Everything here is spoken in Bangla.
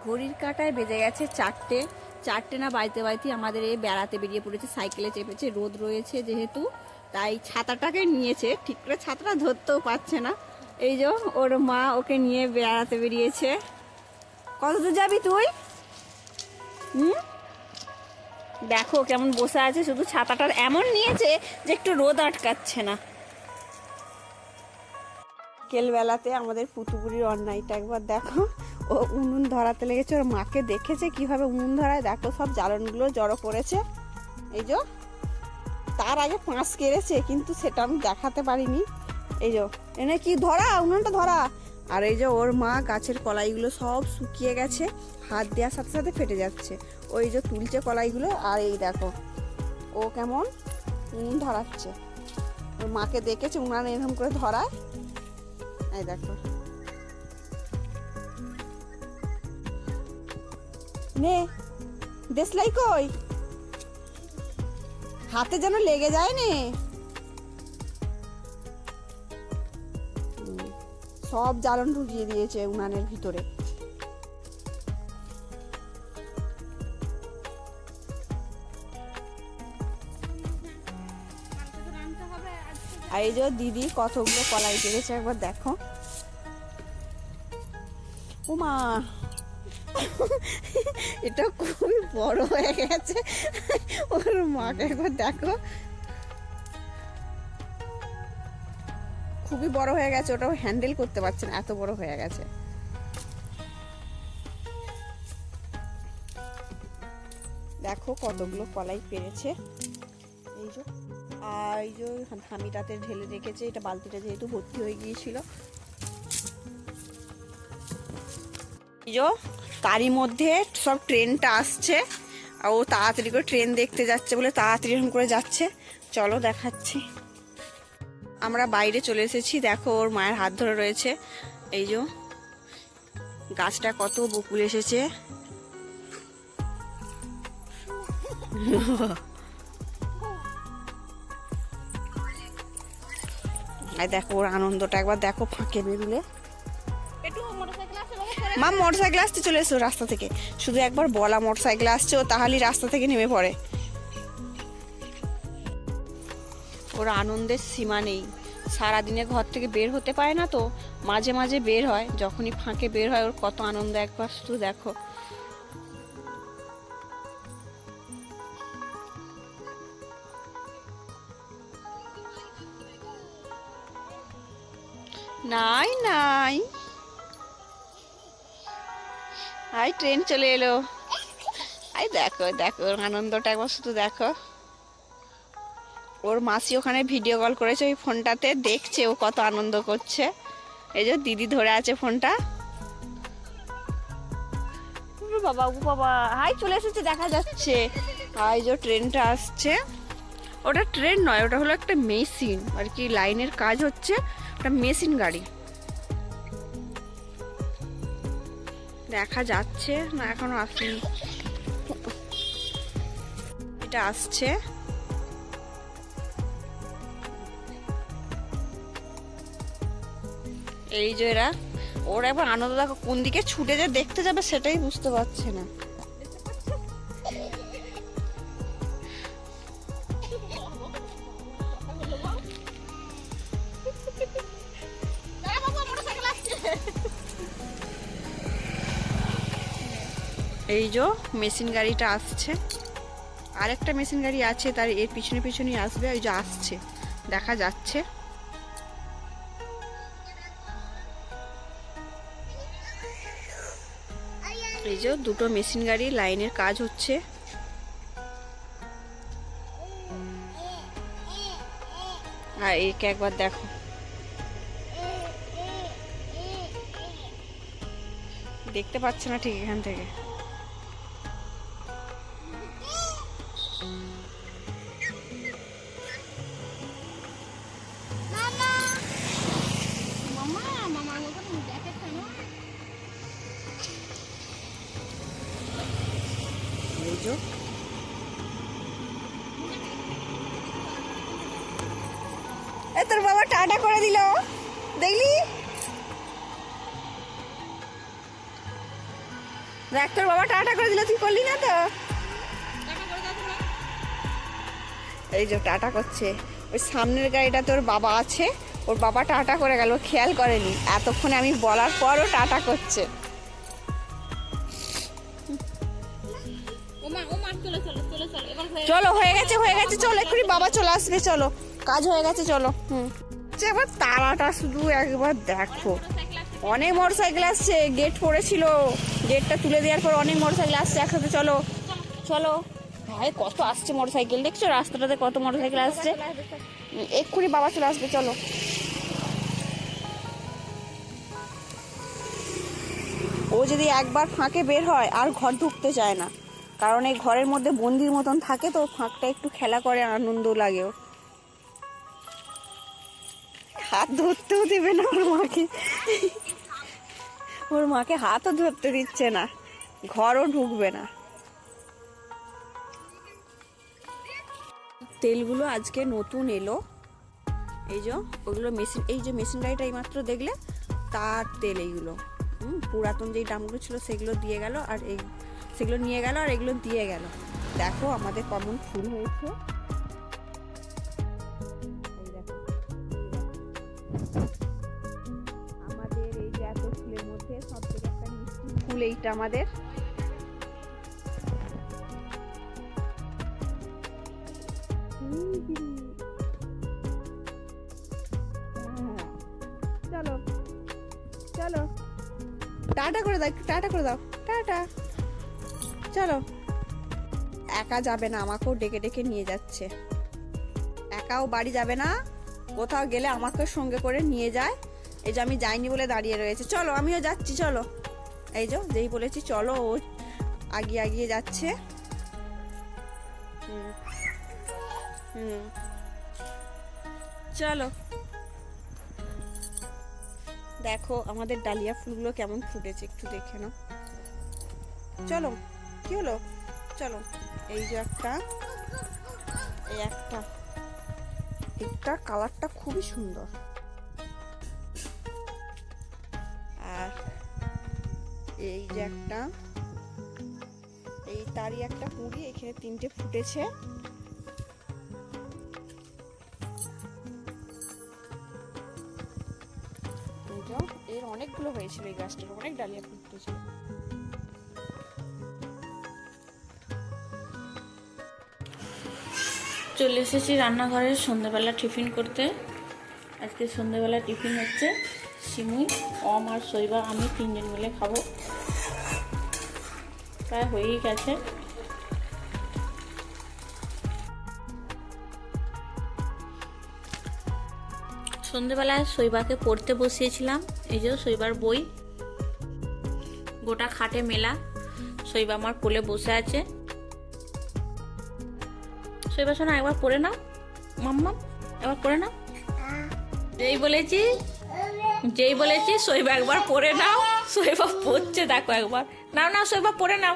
ঘড়ির কাঁটায় বেজে গেছে 4টে। 4টে না বাড়িতে বাড়িতে আমাদের এই বেড়াতে বেরিয়ে পড়েছে, সাইকেলে চেপেছে, রোদ রয়েছে যেহেতু, তাই ছাতাটাকে নিয়েছে। ঠিক করে ছাতাটা ধরতেও পারছে না। এই যে ওর মা ওকে নিয়ে বেড়াতে বেরিয়েছে। কত দূর যাবি তুই? দেখো কেমন বসে আছে, শুধু ছাতাটার এমন নিয়েছে যে একটু রোদ আটকাচ্ছে না। বিকেলবেলাতে আমাদের পুতুপুরির অন্যায়টা একবার দেখো। ও উনুন ধরাতে লেগেছে, ওর মাকে দেখেছে কিভাবে উনুন ধরায়। দেখো সব জ্বালনগুলো জড়ো করেছে। এই যে তার আগে পাঁচ কেড়েছে, কিন্তু সেটা আমি দেখাতে পারিনি। এই যে এনে কি ধরা, উনুনটা ধরা। আর এই যে ওর মা গাছের কলাইগুলো সব শুকিয়ে গেছে, হাত দেওয়ার সাথে সাথে ফেটে যাচ্ছে। ওই যে তুলছে কলাইগুলো। আর এই দেখো ও কেমন উনুন ধরাচ্ছে। ওর মাকে দেখেছে উনানে এরকম করে ধরায়। এই দেখো, নে দেশলাই কই, হাতে যেন লেগে যায় নে। সব জ্বালন ঢুকিয়ে দিয়েছে উনানের ভিতরে। আর এই যে দিদি কতগুলো কলাই পেরেছে একবার দেখো। ও মা, এটা খুবই বড় হয়ে গেছে। ওর মাকে একবার দেখো, খুবই বড় হয়ে গেছে। ওটাও হ্যান্ডেল করতে পারছে না, এত বড় হয়ে গেছে। দেখো কতগুলো কলাই পেরেছে। এই যে আর এই যে হামিটাতে ঢেলে রেখেছে, এটা বালতিটা যেহেতু ভর্তি হয়ে গিয়েছিল। এই যে তারই মধ্যে সব ট্রেনটা আসছে, আর ও তাড়াতাড়ি করে ট্রেন দেখতে যাচ্ছে বলে তাড়াতাড়ি এরকম করে যাচ্ছে। চলো দেখাচ্ছি। আমরা বাইরে চলে এসেছি, দেখো ওর মায়ের হাত ধরে রয়েছে। এই যে গাছটা কত বকুল এসেছে। আর দেখো ওর আনন্দটা একবার দেখো, ফাঁকে বেরুলে। মা মোটরসাইকেল আসতে চলে এসো রাস্তা থেকে, শুধু একবার বলা মোটরসাইকেল আসছে, ও তাহলেই রাস্তা থেকে নেমে পড়ে। ওর আনন্দের সীমা নেই। সারাদিনে ঘর থেকে বের হতে পারে না, তো মাঝে মাঝে বের হয়। যখনই ফাঁকে বের হয় ওর কত আনন্দ একবার শুধু দেখো। নাই নাই, আই ট্রেন চলে এলো। আই দেখো দেখো ওর আনন্দটা একবার শুধু দেখো। ওর মাসি ওখানে ভিডিও কল করেছে ওই ফোনটাতে, দেখছে ও কত আনন্দ করছে। এই যে দিদি ধরে আছে ফোনটা। বাবা ও বাবা, হাই চলে এসেছে দেখা যাচ্ছে। আর এই যে ট্রেনটা আসছে। ওটা ট্রেন নয়, ওটা হলো একটা মেশিন আর কি, লাইনের কাজ হচ্ছে। ওটা মেশিন গাড়ি দেখা যাচ্ছে না, এখনো আসেনি। এটা আসছে। এই যে এরা, ওরা একবার আনন্দ দেখো, কোন দিকে ছুটে যে দেখতে যাবে সেটাই বুঝতে পারছে না। এই যে মেশিন গাড়িটা আসছে, আরেকটা মেশিন গাড়ি আছে তার এর পিছনে পিছনেই আসবে। ওই যে আসছে দেখা যাচ্ছে। এই যে দুটো মেশিন গাড়ি লাইনের কাজ হচ্ছে। আর একে একবার দেখো, দেখতে পাচ্ছে না ঠিক এখান থেকে। তোর বাবা টাটা করে দিল, দেখলি? দেখ তোর বাবা টাটা করে দিল, তুই করলি না তো? এই যে টাটা করছে, ওই সামনের গাড়িটা তোর বাবা আছে, ওর বাবা টাটা করে গেল, খেয়াল করেনি এতক্ষণে আমি বলার পরও টাটা করছে। চলো হয়ে গেছে হয়ে গেছে, চলো এক্ষুনি বাবা চলে আসবে, চলো কাজ হয়ে গেছে, চলো। এবার তারাটা শুধু একবার দেখো, অনেক মোটরসাইকেল আসছে, গেট পড়েছিল, গেটটা তুলে দেওয়ার পর অনেক মোটরসাইকেল আসছে একসাথে। চলো চলো ভাই, কত আসছে মোটরসাইকেল, দেখছো রাস্তাটাতে কত মোটরসাইকেল আসছে, এক্ষুনি বাবা চলে আসবে, চলো। ও যদি একবার ফাঁকে বের হয় আর ঘর ঢুকতে চায় না, কারণ এই ঘরের মধ্যে বন্দির মতন থাকে, তো ফাঁকটা একটু খেলা করে, আনন্দ লাগে। হাত ধরতেও দেবে না ওর মাকে, ওর মাকে হাতও ধরতে দিচ্ছে না, ঘরও ঢুকবে না। তেলগুলো আজকে নতুন এলো, এই যে ওগুলো মেশিন, এই যে মেশিন গাড়িটা এইমাত্র দেখলে, তার তেল এইগুলো। পুরাতন যেই দামগুলো ছিল সেগুলো দিয়ে গেল, আর এই সেগুলো নিয়ে গেল, আর এগুলো দিয়ে গেল। দেখো আমাদের কেমন ফুল হয়েছে, আমাদের এই যে এত ফুলের মধ্যে সব থেকে একটা মিষ্টি ফুল এইটা আমাদের। চলো চলো টাটা করে দাও, টাটা করে দাও, টাটা। চলো, একা যাবে না, আমাকেও ডেকে ডেকে নিয়ে যাচ্ছে, একাও বাড়ি যাবে না, কোথাও গেলে আমাকে সঙ্গে করে নিয়ে যায়। এই যে আমি যাইনি বলে দাঁড়িয়ে রয়েছে, চলো আমিও যাচ্ছি, চলো। এই যে যেই বলেছি চলো, ও আগিয়ে আগিয়ে যাচ্ছে। চলো, দেখো আমাদের ডালিয়া ফুলগুলো কেমন ফুটেছে, একটু দেখে নাও। চলো, কি হলো, চলো। এই যে একটা, এই একটা, একটা কালারটা খুবই সুন্দর, আর এই যে একটা, এই তারই একটা কুঁড়ি, এখানে তিনটে ফুটেছে। এর অনেকগুলো হয়েছিল, এই গাছটার অনেক ডালিয়া ফুল ফুটেছিল। চলে এসেছি রান্নাঘরে সন্ধ্যাবেলা টিফিন করতে। আজকে সন্ধ্যাবেলা টিফিন হচ্ছে সিমুই, অম আর শৈবা, আমি তিনজন মিলে খাবো, প্রায় হয়েই গেছে। সন্ধ্যেবেলায় শৈবাকে পড়তে বসিয়েছিলাম, এই যে শৈবার বই, গোটা খাটে মেলা, শৈবা আমার কোলে বসে আছে। শৈবা শোনা, একবার পড়ে নাও মাম্মা, একবার পড়ে নাও। যেই বলেছি শৈবা একবার পড়ে নাও, শৈবা পড়ছে, দেখো একবার, নাও নাও শৈবা পড়ে নাও।